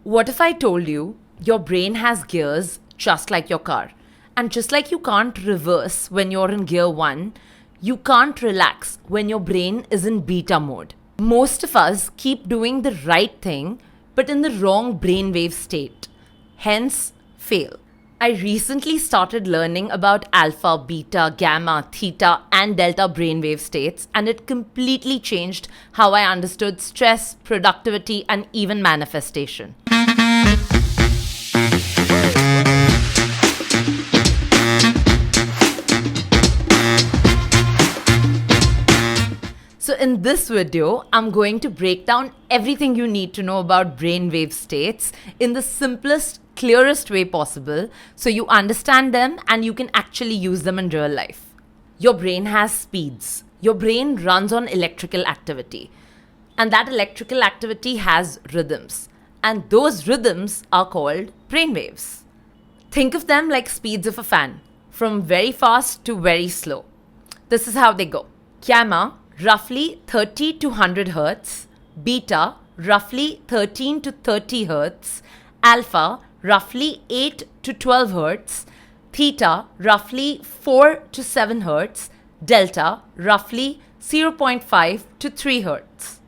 What if I told you your brain has gears just like your car? And just like you can't reverse when you're in gear 1, you can't relax when your brain is in beta mode. Most of us keep doing the right thing but in the wrong brainwave state, hence fail. I recently started learning about alpha, beta, gamma, theta, and delta brainwave states, and it completely changed how I understood stress, productivity, and even manifestation. So in this video, I'm going to break down everything you need to know about brainwave states in the simplest, clearest way possible so you understand them and you can actually use them in real life. Your brain has speeds. Your brain runs on electrical activity. And that electrical activity has rhythms. And those rhythms are called brainwaves. Think of them like speeds of a fan, from very fast to very slow. This is how they go. Gamma, roughly 30 to 100 Hz, beta, roughly 13 to 30 Hz, alpha, roughly 8 to 12 Hz, theta, roughly 4 to 7 Hz, delta, roughly 0.5 to 3 Hz.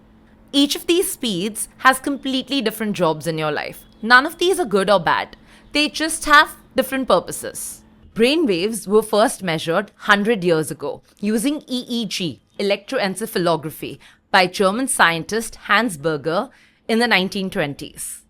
Each of these speeds has completely different jobs in your life. None of these are good or bad. They just have different purposes. Brainwaves were first measured 100 years ago using EEG, electroencephalography, by German scientist Hans Berger in the 1920s.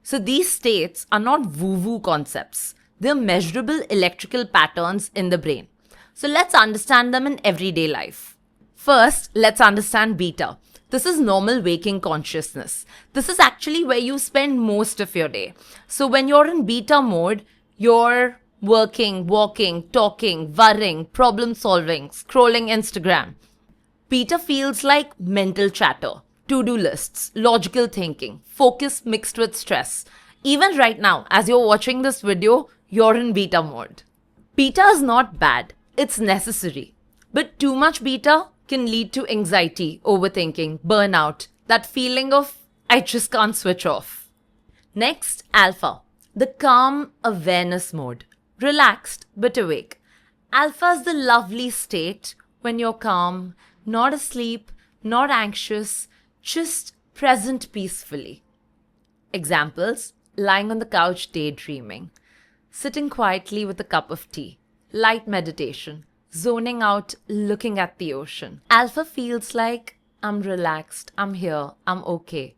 So these states are not woo-woo concepts. They're measurable electrical patterns in the brain. So let's understand them in everyday life. First, let's understand beta. This is normal waking consciousness. This is actually where you spend most of your day. So when you're in beta mode, you're working, walking, talking, worrying, problem solving, scrolling Instagram. Beta feels like mental chatter, to-do lists, logical thinking, focus mixed with stress. Even right now, as you're watching this video, you're in beta mode. Beta is not bad, it's necessary. But too much beta can lead to anxiety, overthinking, burnout, that feeling of, I just can't switch off. Next, alpha, the calm awareness mode. Relaxed but awake. Alpha is the lovely state when you're calm, not asleep, not anxious, just present peacefully. Examples: lying on the couch daydreaming, sitting quietly with a cup of tea, light meditation, zoning out looking at the ocean. Alpha feels like I'm relaxed, I'm here, I'm okay.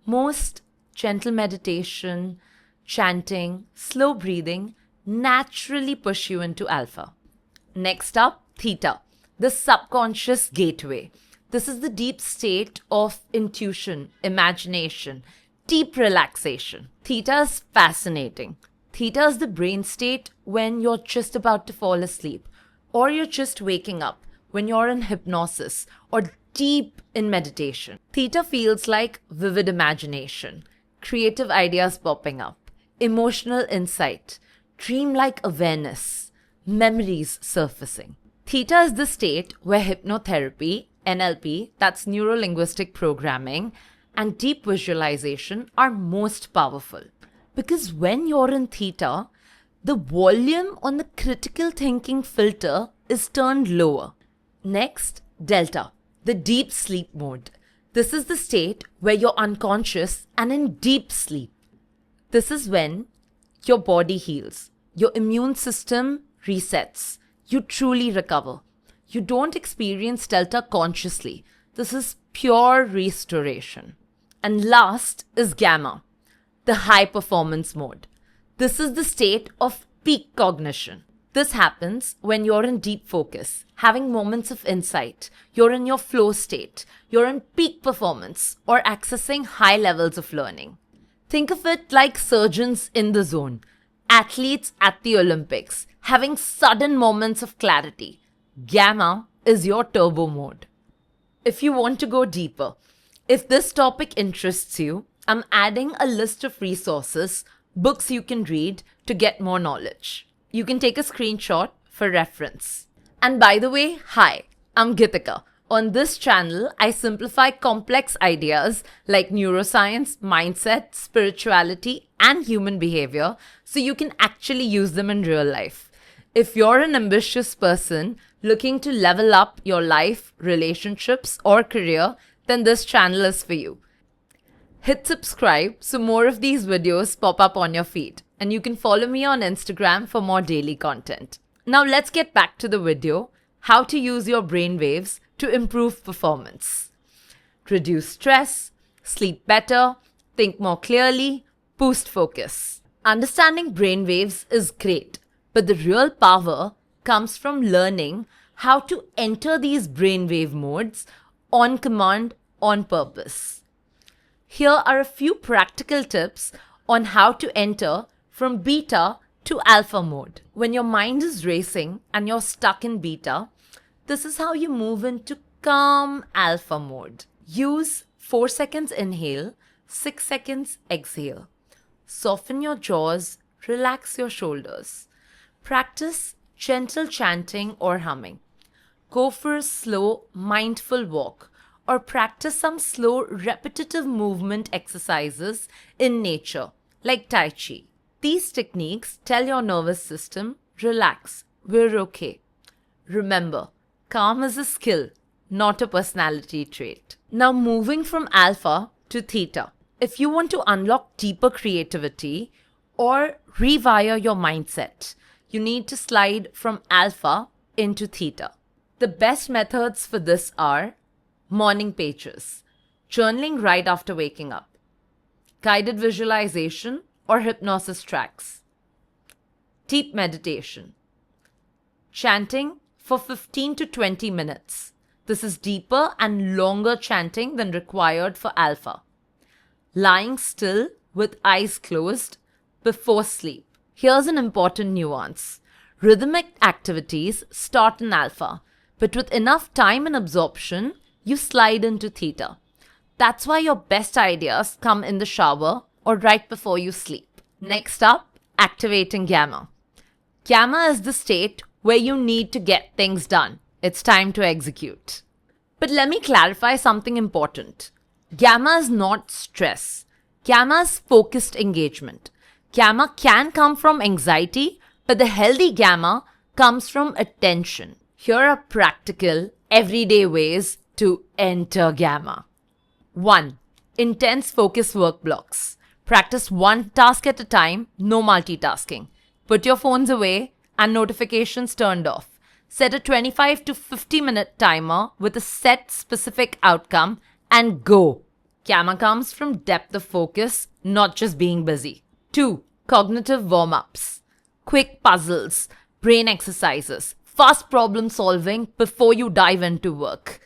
Most gentle meditation, chanting, slow breathing naturally push you into alpha. Next up, theta, the subconscious gateway. This is the deep state of intuition, imagination, deep relaxation. Theta is fascinating. Theta is the brain state when you're just about to fall asleep, or you're just waking up, when you're in hypnosis, or deep in meditation. Theta feels like vivid imagination, creative ideas popping up, emotional insight, dreamlike awareness, memories surfacing. Theta is the state where hypnotherapy, NLP, that's neuro-linguistic programming, and deep visualization are most powerful. Because when you're in theta, the volume on the critical thinking filter is turned lower. Next, delta, the deep sleep mode. This is the state where you're unconscious and in deep sleep. This is when your body heals, your immune system resets, you truly recover. You don't experience delta consciously. This is pure restoration. And last is gamma, the high performance mode. This is the state of peak cognition. This happens when you're in deep focus, having moments of insight, you're in your flow state, you're in peak performance, or accessing high levels of learning. Think of it like surgeons in the zone, athletes at the Olympics, having sudden moments of clarity. Gamma is your turbo mode. If you want to go deeper, if this topic interests you, I'm adding a list of resources, books you can read to get more knowledge. You can take a screenshot for reference. And by the way, hi, I'm Gitika, On this channel, I simplify complex ideas like neuroscience, mindset, spirituality, and human behavior so you can actually use them in real life. If you're an ambitious person looking to level up your life, relationships, or career, then this channel is for you. Hit subscribe so more of these videos pop up on your feed, and you can follow me on Instagram for more daily content. Now let's get back to the video, how to use your brain waves to improve performance. Reduce stress, sleep better, think more clearly, boost focus. Understanding brain waves is great, but the real power comes from learning how to enter these brainwave modes on command, on purpose. Here are a few practical tips on how to enter from beta to alpha mode. When your mind is racing and you're stuck in beta, this is how you move into calm alpha mode. Use 4 seconds inhale, 6 seconds exhale. Soften your jaws, relax your shoulders. Practice gentle chanting or humming. Go for a slow, mindful walk, or practice some slow, repetitive movement exercises in nature, like Tai Chi. These techniques tell your nervous system, relax, we're okay. Remember, calm is a skill, not a personality trait. Now moving from alpha to theta. If you want to unlock deeper creativity or rewire your mindset, you need to slide from alpha into theta. The best methods for this are morning pages, journaling right after waking up, guided visualization or hypnosis tracks, deep meditation, chanting for 15 to 20 minutes. This is deeper and longer chanting than required for alpha. Lying still with eyes closed before sleep. Here's an important nuance. Rhythmic activities start in alpha, but with enough time and absorption, you slide into theta. That's why your best ideas come in the shower or right before you sleep. Next up, activating gamma. Gamma is the state where you need to get things done. It's time to execute. But let me clarify something important. Gamma is not stress. Gamma is focused engagement. Gamma can come from anxiety, but the healthy gamma comes from attention. Here are practical, everyday ways to enter gamma. 1. Intense focus work blocks. Practice one task at a time, no multitasking. Put your phones away and notifications turned off. Set a 25 to 50 minute timer with a set specific outcome and go. Gamma comes from depth of focus, not just being busy. 2. Cognitive warm-ups. Quick puzzles, brain exercises, fast problem solving before you dive into work.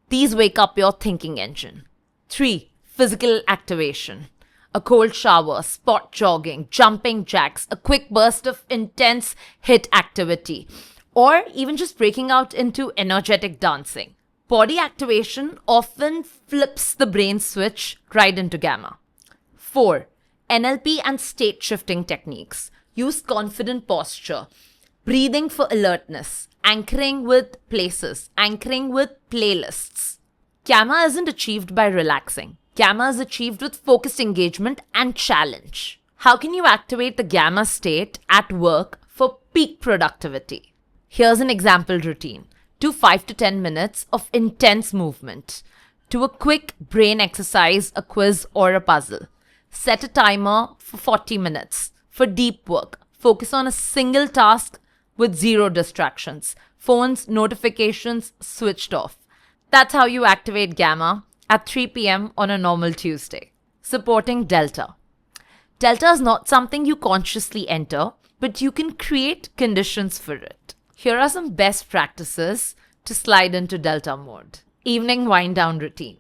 These wake up your thinking engine. 3. Physical activation. A cold shower, spot jogging, jumping jacks, a quick burst of intense HIIT activity, or even just breaking out into energetic dancing. Body activation often flips the brain switch right into gamma. 4. NLP and state shifting techniques. Use confident posture, breathing for alertness, anchoring with places, anchoring with playlists. Gamma isn't achieved by relaxing. Gamma is achieved with focused engagement and challenge. How can you activate the gamma state at work for peak productivity? Here's an example routine. Do 5 to 10 minutes of intense movement. Do a quick brain exercise, a quiz, or a puzzle. Set a timer for 40 minutes. For deep work, focus on a single task with zero distractions. Phones, notifications switched off. That's how you activate gamma at 3 p.m. on a normal Tuesday. Supporting delta. Delta is not something you consciously enter, but you can create conditions for it. Here are some best practices to slide into delta mode. Evening wind down routine.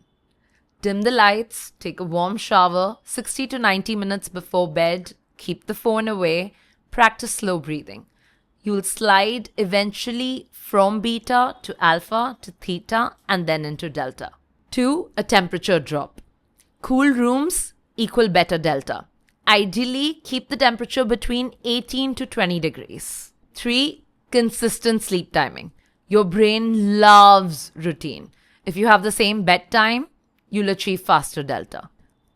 Dim the lights, take a warm shower, 60 to 90 minutes before bed, keep the phone away, practice slow breathing. You'll slide eventually from beta to alpha to theta and then into delta. 2. A temperature drop. Cool rooms equal better delta. Ideally, keep the temperature between 18 to 20 degrees. 3. Consistent sleep timing. Your brain loves routine. If you have the same bedtime, you'll achieve faster delta.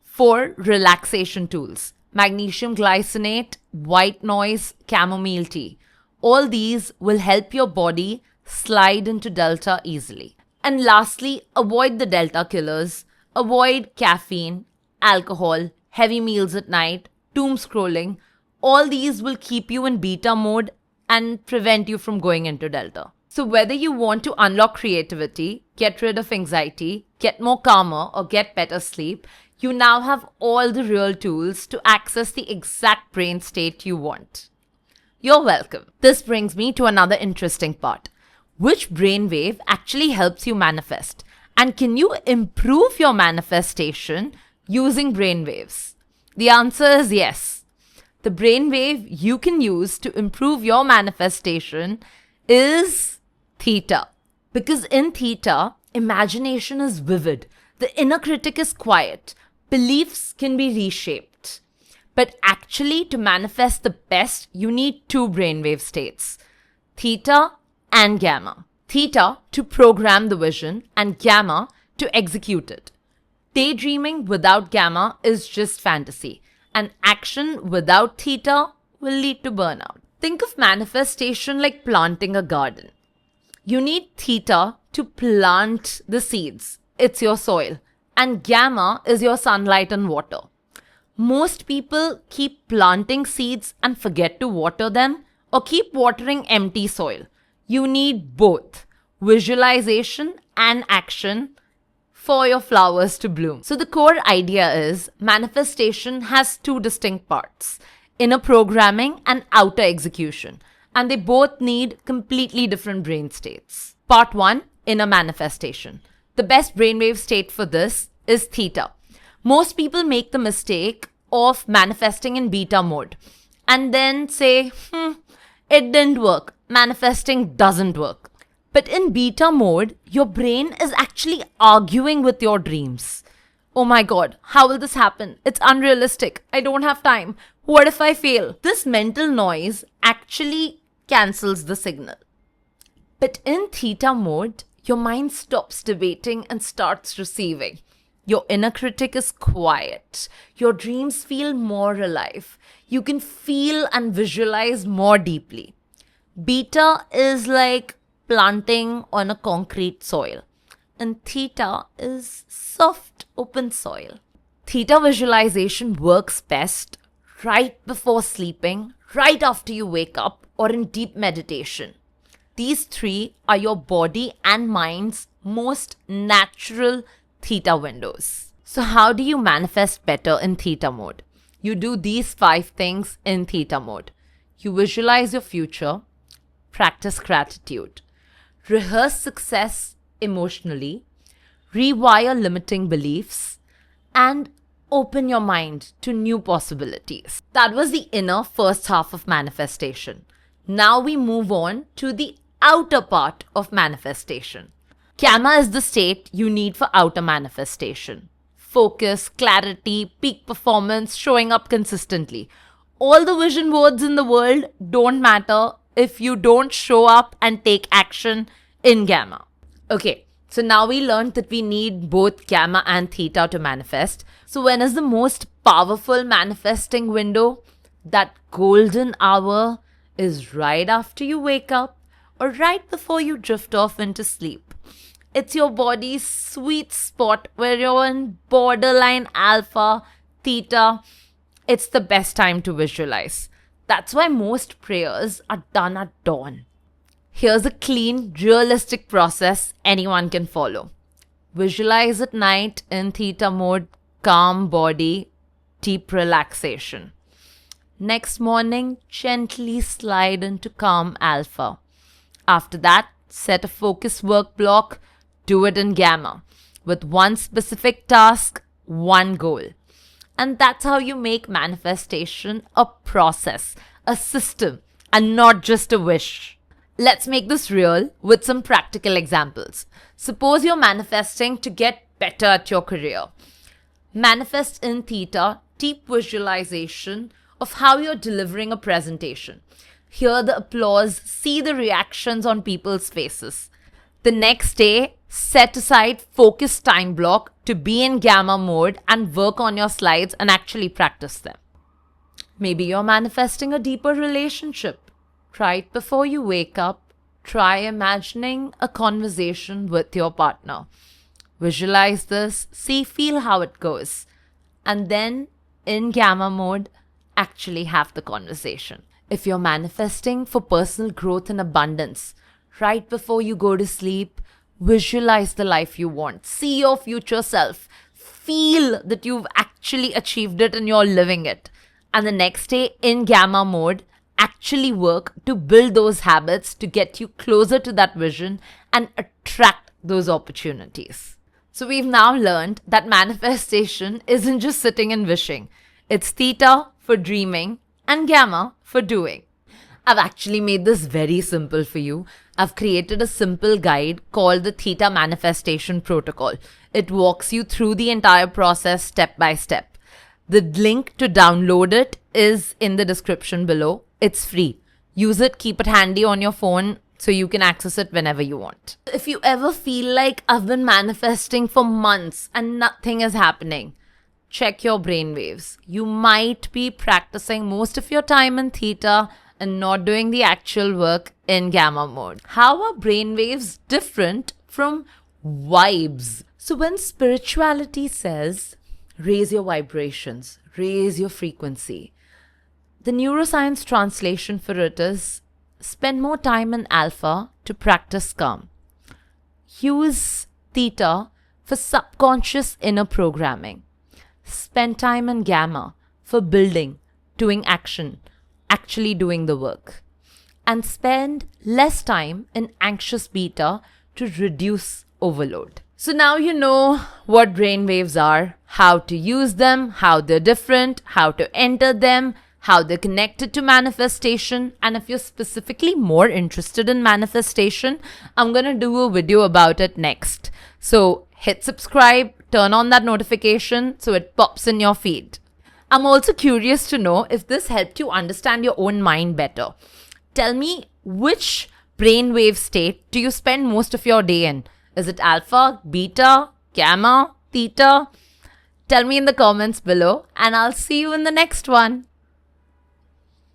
4. Relaxation tools. Magnesium glycinate, white noise, chamomile tea. All these will help your body slide into delta easily. And lastly, avoid the delta killers. Avoid caffeine, alcohol, heavy meals at night, doom scrolling. All these will keep you in beta mode and prevent you from going into delta. So whether you want to unlock creativity, get rid of anxiety, get more calmer, or get better sleep, you now have all the real tools to access the exact brain state you want. You're welcome. This brings me to another interesting part. Which brainwave actually helps you manifest? And can you improve your manifestation using brainwaves? The answer is yes. The brainwave you can use to improve your manifestation is theta. Because in theta, imagination is vivid. The inner critic is quiet. Beliefs can be reshaped. But actually, to manifest the best, you need two brainwave states, theta and gamma. Theta to program the vision and gamma to execute it. Daydreaming without gamma is just fantasy, and action without theta will lead to burnout. Think of manifestation like planting a garden. You need theta to plant the seeds. It's your soil. And gamma is your sunlight and water. Most people keep planting seeds and forget to water them, or keep watering empty soil. You need both visualization and action for your flowers to bloom. So the core idea is manifestation has two distinct parts, inner programming and outer execution. And they both need completely different brain states. Part 1, inner manifestation. The best brainwave state for this is theta. Most people make the mistake of manifesting in beta mode and then say, it didn't work. Manifesting doesn't work. But in beta mode, your brain is actually arguing with your dreams. Oh my god, how will this happen? It's unrealistic. I don't have time. What if I fail? This mental noise actually cancels the signal. But in theta mode, your mind stops debating and starts receiving. Your inner critic is quiet. Your dreams feel more alive. You can feel and visualize more deeply. Beta is like planting on a concrete soil, and theta is soft, open soil. Theta visualization works best right before sleeping, right after you wake up, or in deep meditation. These three are your body and mind's most natural theta windows. So how do you manifest better in theta mode? You do these 5 things in theta mode. You visualize your future, practice gratitude, rehearse success emotionally, rewire limiting beliefs, and open your mind to new possibilities. That was the inner first half of manifestation. Now we move on to the outer part of manifestation. Gamma is the state you need for outer manifestation. Focus, clarity, peak performance, showing up consistently. All the vision boards in the world don't matter if you don't show up and take action in gamma. Okay, so now we learned that we need both gamma and theta to manifest. So when is the most powerful manifesting window? That golden hour is right after you wake up or right before you drift off into sleep. It's your body's sweet spot where you're in borderline alpha, theta. It's the best time to visualize. That's why most prayers are done at dawn. Here's a clean, realistic process anyone can follow. Visualize at night in theta mode, calm body, deep relaxation. Next morning, gently slide into calm alpha. After that, set a focus work block. Do it in gamma with one specific task, one goal. And that's how you make manifestation a process, a system, and not just a wish. Let's make this real with some practical examples. Suppose you're manifesting to get better at your career. Manifest in theta, deep visualization of how you're delivering a presentation. hear the applause, see the reactions on people's faces. The next day, set aside focused time block to be in gamma mode and work on your slides and actually practice them. Maybe you're manifesting a deeper relationship. Right before you wake up, try imagining a conversation with your partner. Visualize this, feel how it goes. And then, in gamma mode, actually have the conversation. If you're manifesting for personal growth and abundance, right before you go to sleep, visualize the life you want. See your future self. Feel that you've actually achieved it and you're living it. And the next day, in gamma mode, actually work to build those habits to get you closer to that vision and attract those opportunities. So we've now learned that manifestation isn't just sitting and wishing. It's theta for dreaming and gamma for doing. I've actually made this very simple for you. I've created a simple guide called the Theta Manifestation Protocol. It walks you through the entire process step by step. The link to download it is in the description below. It's free. Use it, keep it handy on your phone so you can access it whenever you want. If you ever feel like I've been manifesting for months and nothing is happening, check your brainwaves. You might be practicing most of your time in theta and not doing the actual work in gamma mode. How are brainwaves different from vibes? So when spirituality says, raise your vibrations, raise your frequency, the neuroscience translation for it is, spend more time in alpha to practice calm. Use theta for subconscious inner programming. Spend time in gamma for building, doing action, actually doing the work. And spend less time in anxious beta to reduce overload. So now you know what brainwaves are, how to use them, how they're different, how to enter them, how they're connected to manifestation. And if you're specifically more interested in manifestation, I'm going to do a video about it next. So hit subscribe, turn on that notification so it pops in your feed. I'm also curious to know if this helped you understand your own mind better. Tell me, which brainwave state do you spend most of your day in? Is it alpha, beta, gamma, theta? Tell me in the comments below and I'll see you in the next one.